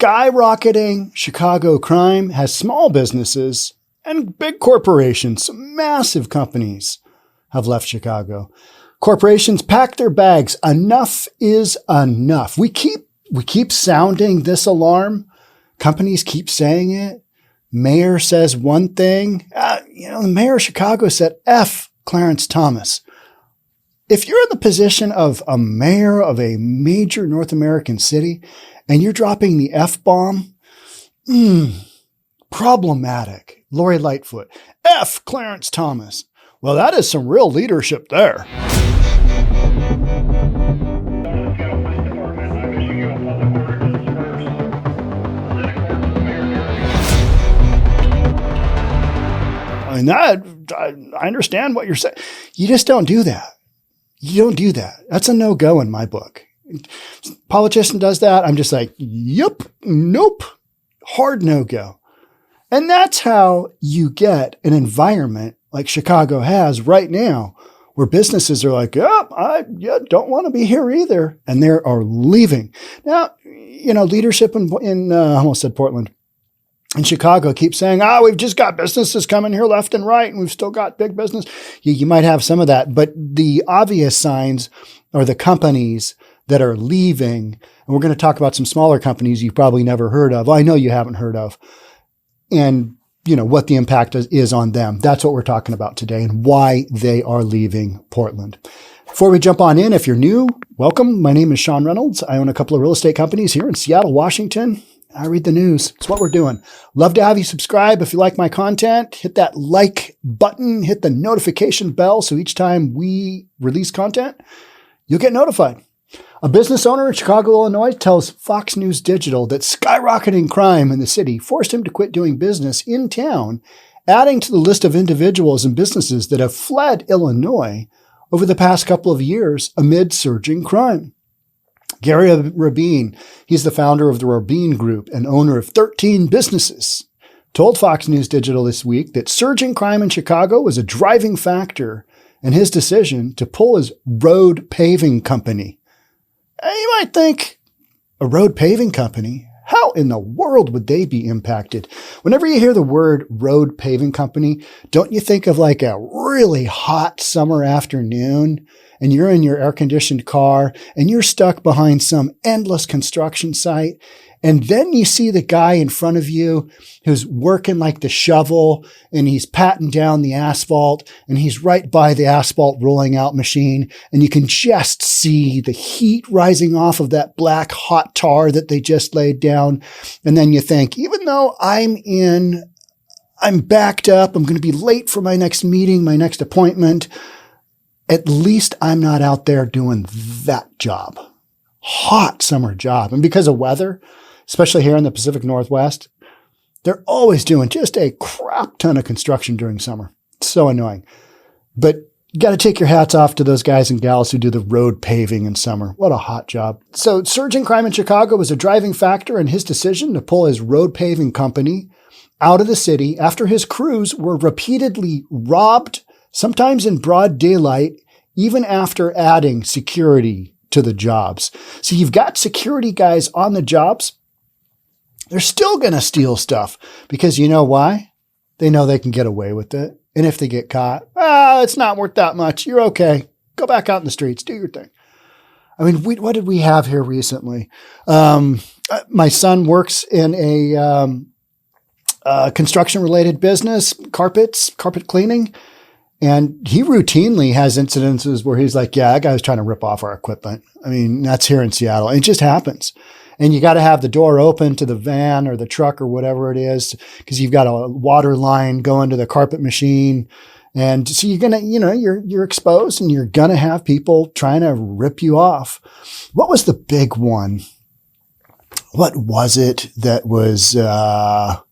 Skyrocketing Chicago crime has small businesses and big corporations. Some massive companies have left Chicago. Corporations pack their bags. Enough is enough. We keep sounding this alarm. Companies keep saying it. Mayor says one thing. The mayor of Chicago said, F Clarence Thomas. If you're in the position of a mayor of a major North American city and you're dropping the F-bomb, problematic. Lori Lightfoot, F Clarence Thomas. Well, that is some real leadership there. And I understand what you're saying. You just don't do that. You don't do that. That's a no-go in my book. Politician does that. I'm just like, yep, nope, hard no-go. And that's how you get an environment like Chicago has right now, where businesses are like, I don't want to be here either. And they are leaving. Now, leadership in I almost said Portland. In Chicago keeps saying, we've just got businesses coming here left and right, and we've still got big business. You might have some of that, but the obvious signs are the companies that are leaving. And we're going to talk about some smaller companies you've probably never heard of. I know you haven't heard of. And, what the impact is on them. That's what we're talking about today and why they are leaving Portland. Before we jump on in, if you're new, welcome. My name is Sean Reynolds. I own a couple of real estate companies here in Seattle, Washington. I read the news. It's what we're doing. Love to have you subscribe if you like my content. Hit that like button, hit the notification bell so each time we release content, you'll get notified. A business owner in Chicago, Illinois tells Fox News Digital that skyrocketing crime in the city forced him to quit doing business in town, adding to the list of individuals and businesses that have fled Illinois over the past couple of years amid surging crime. Gary Rabine, he's the founder of the Rabine Group and owner of 13 businesses, told Fox News Digital this week that surging crime in Chicago was a driving factor in his decision to pull his road paving company. You might think, a road paving company? How in the world would they be impacted? Whenever you hear the word road paving company, don't you think of like a really hot summer afternoon and you're in your air-conditioned car and you're stuck behind some endless construction site, and then you see the guy in front of you who's working like the shovel and he's patting down the asphalt and he's right by the asphalt rolling out machine, and you can just see the heat rising off of that black hot tar that they just laid down. And then you think, even though I'm backed up, I'm going to be late for my next meeting, my next appointment, at least I'm not out there doing that job. Hot summer job. And because of weather, especially here in the Pacific Northwest, they're always doing just a crap ton of construction during summer. It's so annoying. But you got to take your hats off to those guys and gals who do the road paving in summer. What a hot job. So surging crime in Chicago was a driving factor in his decision to pull his road paving company out of the city after his crews were repeatedly robbed, sometimes in broad daylight, even after adding security to the jobs. So you've got security guys on the jobs. They're still going to steal stuff because you know why? They know they can get away with it. And if they get caught, it's not worth that much. You're okay. Go back out in the streets. Do your thing. I mean, what did we have here recently? My son works in a construction-related business, carpet cleaning. And he routinely has incidences where he's like, that guy was trying to rip off our equipment. I mean, that's here in Seattle. It just happens. And you got to have the door open to the van or the truck or whatever it is, because you've got a water line going to the carpet machine. And so you're going to, you're exposed and you're going to have people trying to rip you off. What was the big one? What was it that was, a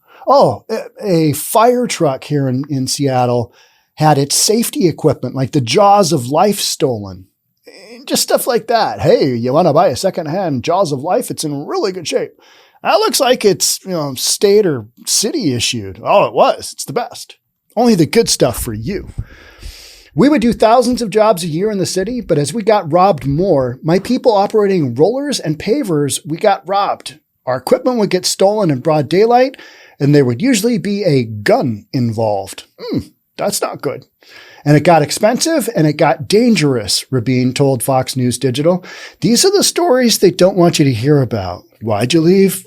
fire truck here in Seattle had its safety equipment, like the Jaws of Life, stolen. Just stuff like that. Hey, you want to buy a secondhand Jaws of Life? It's in really good shape. That looks like it's, state or city issued. Oh, it was. It's the best. Only the good stuff for you. We would do thousands of jobs a year in the city, but as we got robbed more, my people operating rollers and pavers, we got robbed. Our equipment would get stolen in broad daylight, and there would usually be a gun involved. That's not good. And it got expensive and it got dangerous, Rabine told Fox News Digital. These are the stories they don't want you to hear about. Why'd you leave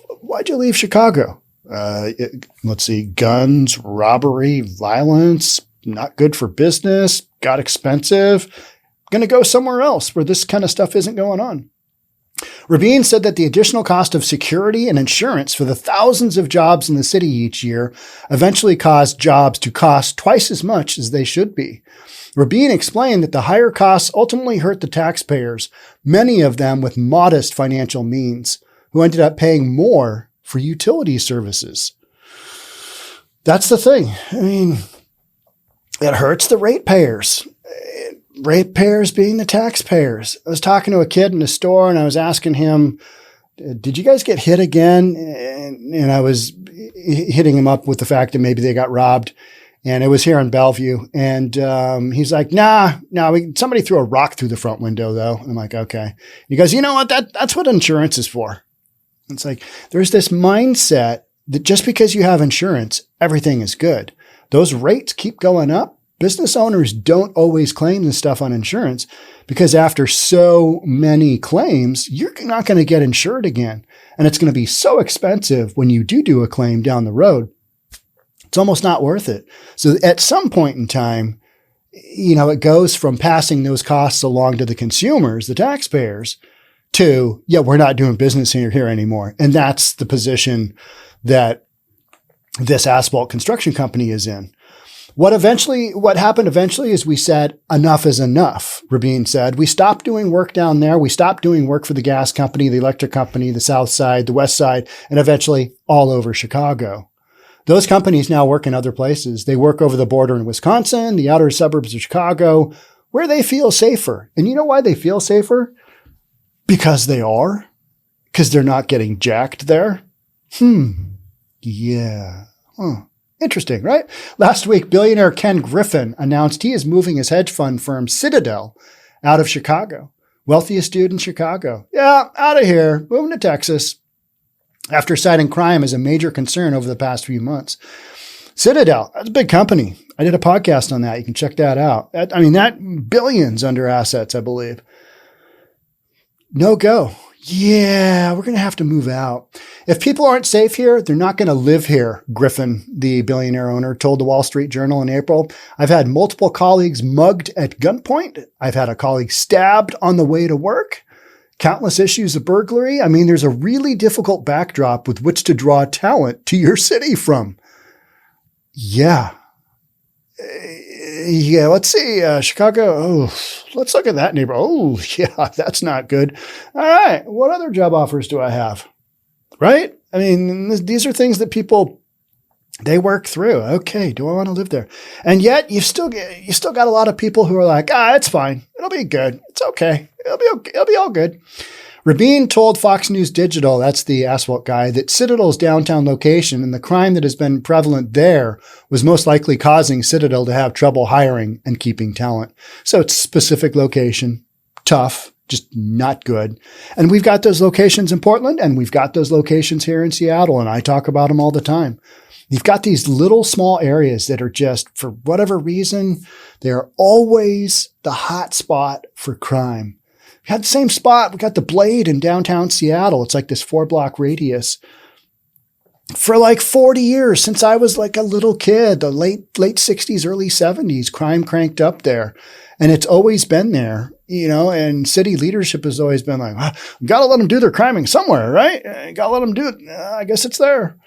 Chicago? Let's see, guns, robbery, violence, not good for business, got expensive. Going to go somewhere else where this kind of stuff isn't going on. Rabine said that the additional cost of security and insurance for the thousands of jobs in the city each year eventually caused jobs to cost twice as much as they should be. Rabine explained that the higher costs ultimately hurt the taxpayers, many of them with modest financial means, who ended up paying more for utility services. That's the thing. I mean, it hurts the ratepayers. Ratepayers being the taxpayers. I was talking to a kid in the store and I was asking him, did you guys get hit again? And I was hitting him up with the fact that maybe they got robbed. And it was here in Bellevue. And he's like, nah, somebody threw a rock through the front window though. And I'm like, okay. He goes, you know what? That's what insurance is for. It's like, there's this mindset that just because you have insurance, everything is good. Those rates keep going up. Business owners don't always claim this stuff on insurance because after so many claims, you're not going to get insured again. And it's going to be so expensive when you do a claim down the road. It's almost not worth it. So at some point in time, it goes from passing those costs along to the consumers, the taxpayers, to, we're not doing business here anymore. And that's the position that this asphalt construction company is in. What happened eventually is we said, enough is enough, Rabine said. We stopped doing work down there. We stopped doing work for the gas company, the electric company, the South Side, the West Side, and eventually all over Chicago. Those companies now work in other places. They work over the border in Wisconsin, the outer suburbs of Chicago, where they feel safer. And you know why they feel safer? Because they are. Because they're not getting jacked there. Yeah. Interesting, right? Last week, billionaire Ken Griffin announced he is moving his hedge fund firm Citadel out of Chicago. Wealthiest dude in Chicago. Yeah, out of here, moving to Texas. After citing crime as a major concern over the past few months. Citadel, that's a big company. I did a podcast on that. You can check that out. That billions under assets, I believe. No go. Yeah, we're going to have to move out. If people aren't safe here, they're not going to live here, Griffin, the billionaire owner, told the Wall Street Journal in April. I've had multiple colleagues mugged at gunpoint. I've had a colleague stabbed on the way to work. Countless issues of burglary. There's a really difficult backdrop with which to draw talent to your city from. Yeah. Let's see. Chicago. Oh, let's look at that neighborhood. Oh, yeah, that's not good. All right. What other job offers do I have? Right? These are things that people, they work through. Okay. Do I want to live there? And yet you still got a lot of people who are like, it's fine. It'll be good. It's okay. It'll be all good. Rabine told Fox News Digital, that's the asphalt guy, that Citadel's downtown location and the crime that has been prevalent there was most likely causing Citadel to have trouble hiring and keeping talent. So it's specific location, tough, just not good. And we've got those locations in Portland and we've got those locations here in Seattle. And I talk about them all the time. You've got these little small areas that are just, for whatever reason, they're always the hot spot for crime. We had the same spot. We got the Blade in downtown Seattle. It's like this 4-block radius. For like 40 years, since I was like a little kid, the late 60s, early 70s, crime cranked up there. And it's always been there, and city leadership has always been like, got to let them do their criming somewhere, right? Got to let them do it. I guess it's there.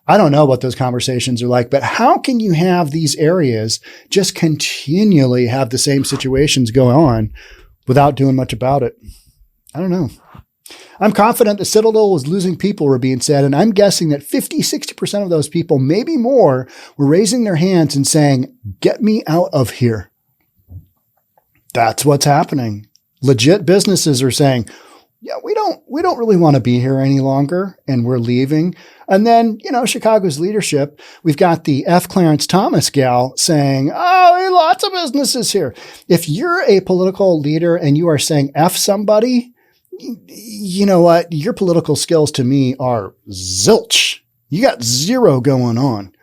I don't know what those conversations are like, but how can you have these areas just continually have the same situations going on without doing much about it? I don't know. I'm confident the Citadel was losing people, Rabine said, and I'm guessing that 50-60% of those people, maybe more, were raising their hands and saying, get me out of here. That's what's happening. Legit businesses are saying, yeah, we don't really want to be here any longer, and we're leaving. And then, Chicago's leadership, we've got the F. Clarence Thomas gal saying, lots of businesses here. If you're a political leader and you are saying F somebody, you know what? Your political skills to me are zilch. You got zero going on,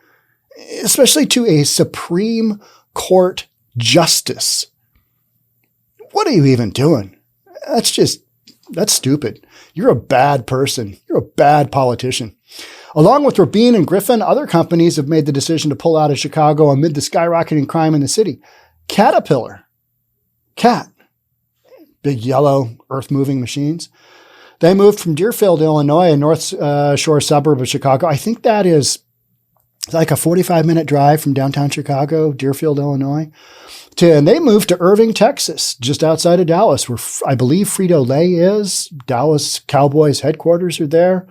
especially to a Supreme Court justice. What are you even doing? That's stupid. You're a bad person. You're a bad politician. Along with Rabine and Griffin, other companies have made the decision to pull out of Chicago amid the skyrocketing crime in the city. Caterpillar, big yellow earth-moving machines. They moved from Deerfield, Illinois, a North Shore suburb of Chicago. I think that is like a 45-minute drive from downtown Chicago, Deerfield, Illinois. And they moved to Irving, Texas, just outside of Dallas, where I believe Frito-Lay is. Dallas Cowboys headquarters are there.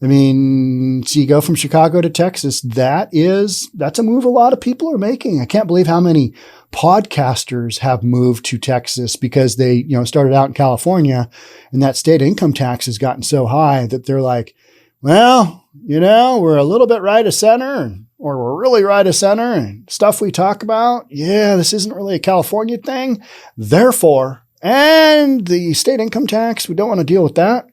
I mean, so you go from Chicago to Texas. That's a move a lot of people are making. I can't believe how many podcasters have moved to Texas because they, started out in California, and that state income tax has gotten so high that they're like, well, we're a little bit right of center, or we're really right of center, and stuff we talk about. Yeah, this isn't really a California thing. Therefore, and the state income tax, we don't want to deal with that.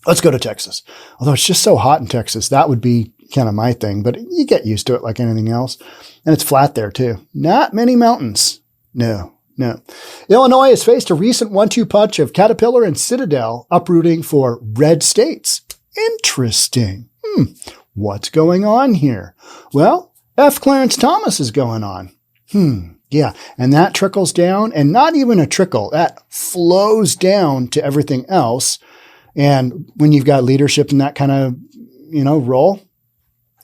Let's go to Texas. Although it's just so hot in Texas, that would be kind of my thing, but you get used to it like anything else. And it's flat there too. Not many mountains. No. Illinois has faced a recent 1-2 punch of Caterpillar and Citadel uprooting for red states. Interesting. What's going on here? Well, F. Clarence Thomas is going on. Yeah. And that trickles down, and not even a trickle. That flows down to everything else. And when you've got leadership in that kind of, role,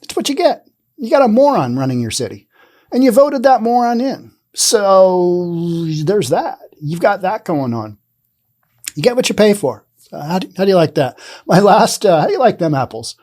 it's what you get. You got a moron running your city, and you voted that moron in. So there's that. You've got that going on. You get what you pay for. How do you like that? How do you like them apples?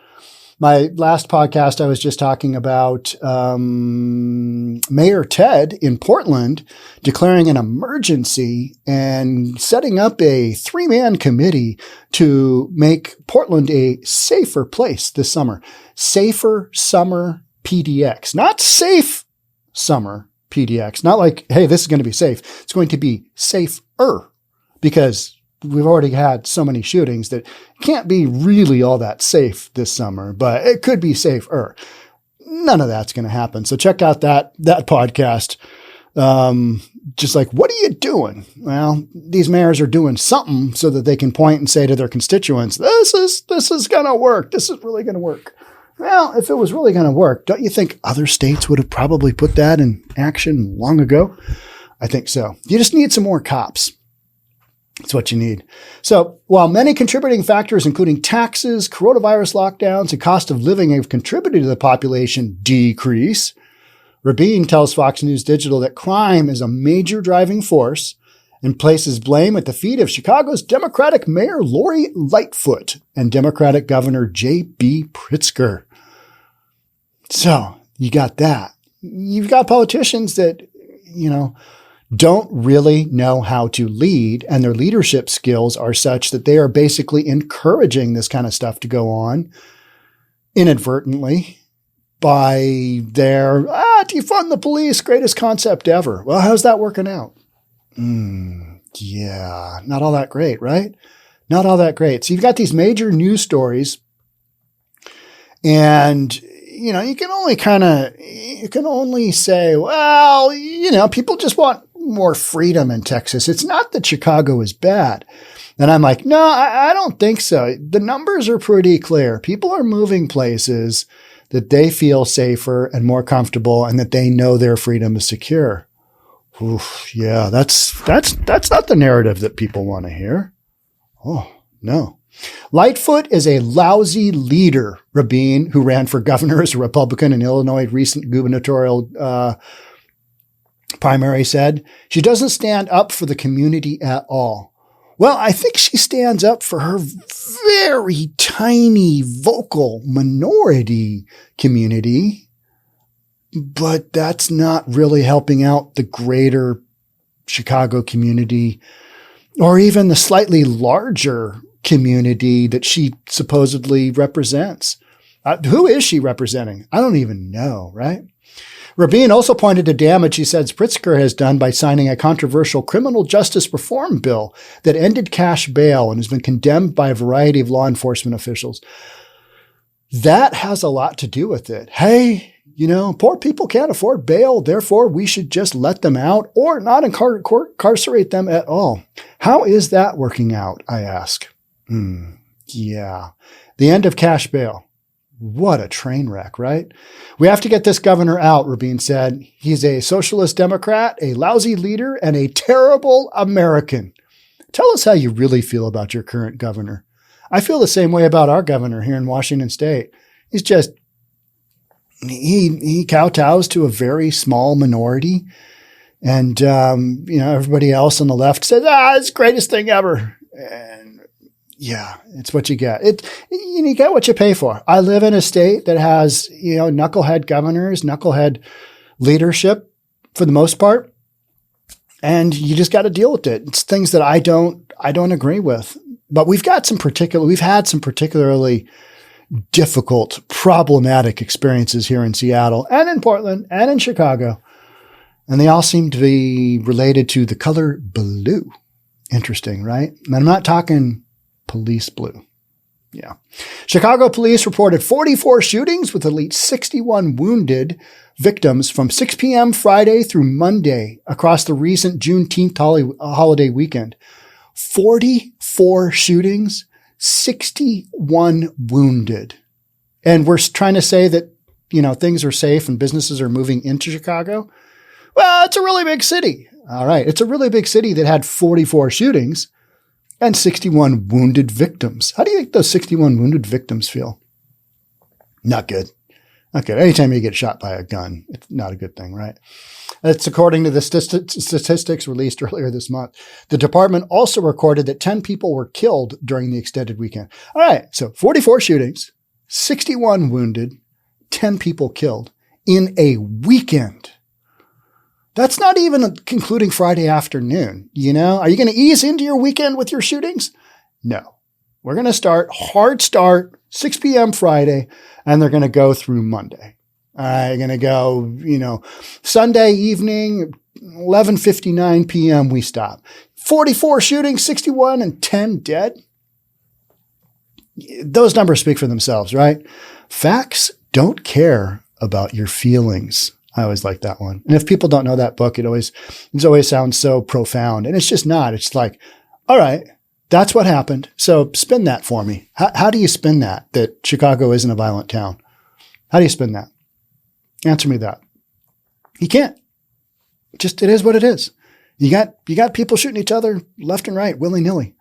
My last podcast, I was just talking about Mayor Ted in Portland declaring an emergency and setting up a 3-man committee to make Portland a safer place this summer. Safer Summer PDX. Not Safe Summer PDX. Not like, hey, this is going to be safe. It's going to be safer, because we've already had so many shootings that it can't be really all that safe this summer, but it could be safer. None of that's going to happen. So check out that podcast. Just like, what are you doing? Well, these mayors are doing something so that they can point and say to their constituents, this is going to work. This is really going to work. Well, if it was really going to work, don't you think other states would have probably put that in action long ago? I think so. You just need some more cops. That's what you need. So while many contributing factors, including taxes, coronavirus lockdowns, and cost of living have contributed to the population decrease, Rabine tells Fox News Digital that crime is a major driving force and places blame at the feet of Chicago's Democratic Mayor Lori Lightfoot and Democratic Governor J.B. Pritzker. So you got that. You've got politicians that, don't really know how to lead, and their leadership skills are such that they are basically encouraging this kind of stuff to go on inadvertently by their, defund the police, greatest concept ever. Well, how's that working out? Yeah, not all that great, right? Not all that great. So you've got these major news stories, and you can only say, well, people just want more freedom in Texas. It's not that Chicago is bad. And I'm like, no, I don't think so. The numbers are pretty clear. People are moving places that they feel safer and more comfortable, and that they know their freedom is secure. Oof, yeah, that's not the narrative that people want to hear. Oh, no. Lightfoot is a lousy leader, Rabine, who ran for governor as a Republican in Illinois' recent gubernatorial primary, said. She doesn't stand up for the community at all. Well, I think she stands up for her very tiny vocal minority community, but that's not really helping out the greater Chicago community, or even the slightly larger community that she supposedly represents. Who is she representing? I don't even know, right? Rabine also pointed to damage he says Pritzker has done by signing a controversial criminal justice reform bill that ended cash bail and has been condemned by a variety of law enforcement officials. That has a lot to do with it. Hey, poor people can't afford bail, therefore we should just let them out or not incarcerate them at all. How is that working out, I ask? Yeah. The end of cash bail. What a train wreck, right? We have to get this governor out, Rabine said. He's a socialist Democrat, a lousy leader, and a terrible American. Tell us how you really feel about your current governor. I feel the same way about our governor here in Washington State. He's just, he kowtows to a very small minority. And, everybody else on the left says, it's the greatest thing ever. And yeah, it's what you get. You get what you pay for. I live in a state that has, knucklehead governors, knucklehead leadership for the most part. And you just got to deal with it. It's things that I don't agree with. But we've had some particularly difficult, problematic experiences here in Seattle and in Portland and in Chicago. And they all seem to be related to the color blue. Interesting, right? And I'm not talking police blue. Yeah. Chicago police reported 44 shootings with at least 61 wounded victims from 6 p.m. Friday through Monday across the recent Juneteenth holiday weekend. 44 shootings, 61 wounded. And we're trying to say that, things are safe and businesses are moving into Chicago. Well, it's a really big city. All right. It's a really big city that had 44 shootings and 61 wounded victims. How do you think those 61 wounded victims feel? Not good. Not good. Anytime you get shot by a gun, it's not a good thing, right? That's according to the statistics released earlier this month. The department also recorded that 10 people were killed during the extended weekend. All right. So 44 shootings, 61 wounded, 10 people killed in a weekend. That's not even concluding Friday afternoon. Are you going to ease into your weekend with your shootings? No. We're going to hard start, 6 p.m. Friday, and they're going to go through Monday. All right, you're going to go, Sunday evening, 11:59 p.m. we stop. 44 shootings, 61 and 10 dead. Those numbers speak for themselves, right? Facts don't care about your feelings. I always like that one. And if people don't know that book, it always sounds so profound. And it's just not. It's like, all right, that's what happened. So spin that for me. How do you spin that Chicago isn't a violent town? How do you spin that? Answer me that. You can't. It is what it is. You got people shooting each other left and right, willy-nilly.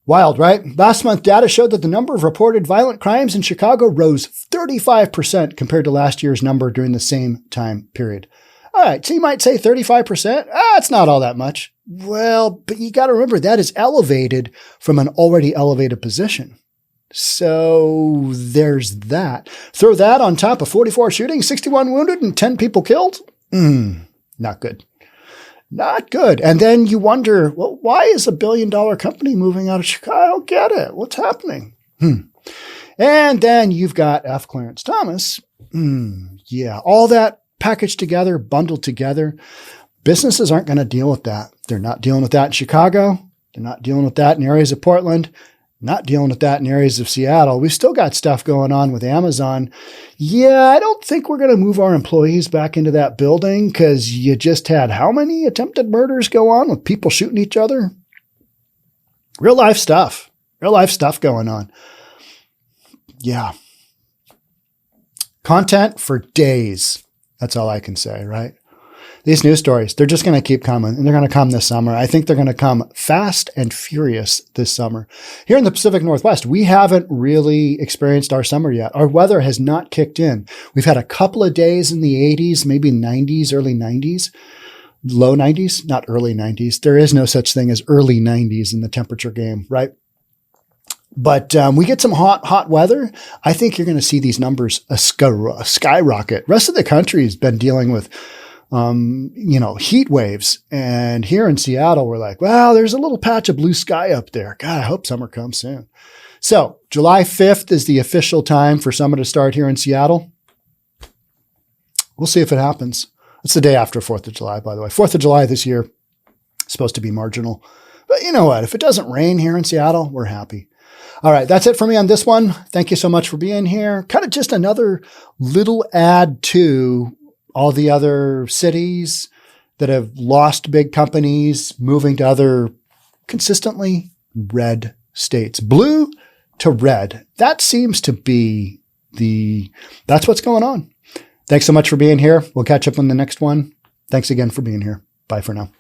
Wild, right? Last month, data showed that the number of reported violent crimes in Chicago rose 35% compared to last year's number during the same time period. All right, so you might say 35%. It's not all that much. Well, but you got to remember that is elevated from an already elevated position. So there's that. Throw that on top of 44 shootings, 61 wounded, and 10 people killed. Not good. Not good. And then you wonder, well, why is $1 billion company moving out of Chicago? I don't get it. What's happening? And then you've got F. Clarence Thomas. Yeah, all that packaged together, bundled together. Businesses aren't going to deal with that. They're not dealing with that in Chicago. They're not dealing with that in areas of Portland. Not dealing with that in areas of Seattle. We've still got stuff going on with Amazon. Yeah, I don't think we're going to move our employees back into that building because you just had how many attempted murders go on with people shooting each other? Real life stuff going on. Yeah. Content for days. That's all I can say, right? These news stories, they're just going to keep coming, and they're going to come this summer. I think they're going to come fast and furious this summer. Here in the Pacific Northwest, we haven't really experienced our summer yet. Our weather has not kicked in. We've had a couple of days in the 80s, maybe 90s, early 90s, low 90s, not early 90s. There is no such thing as early 90s in the temperature game, right? But we get some hot weather. I think you're going to see these numbers skyrocket. Rest of the country has been dealing with heat waves. And here in Seattle, we're like, well, there's a little patch of blue sky up there. God, I hope summer comes soon. So July 5th is the official time for summer to start here in Seattle. We'll see if it happens. It's the day after 4th of July, by the way. 4th of July this year is supposed to be marginal. But you know what? If it doesn't rain here in Seattle, we're happy. All right, that's it for me on this one. Thank you so much for being here. Kind of just another little add to all the other cities that have lost big companies, moving to other consistently red states. Blue to red. That seems to be that's what's going on. Thanks so much for being here. We'll catch up on the next one. Thanks again for being here. Bye for now.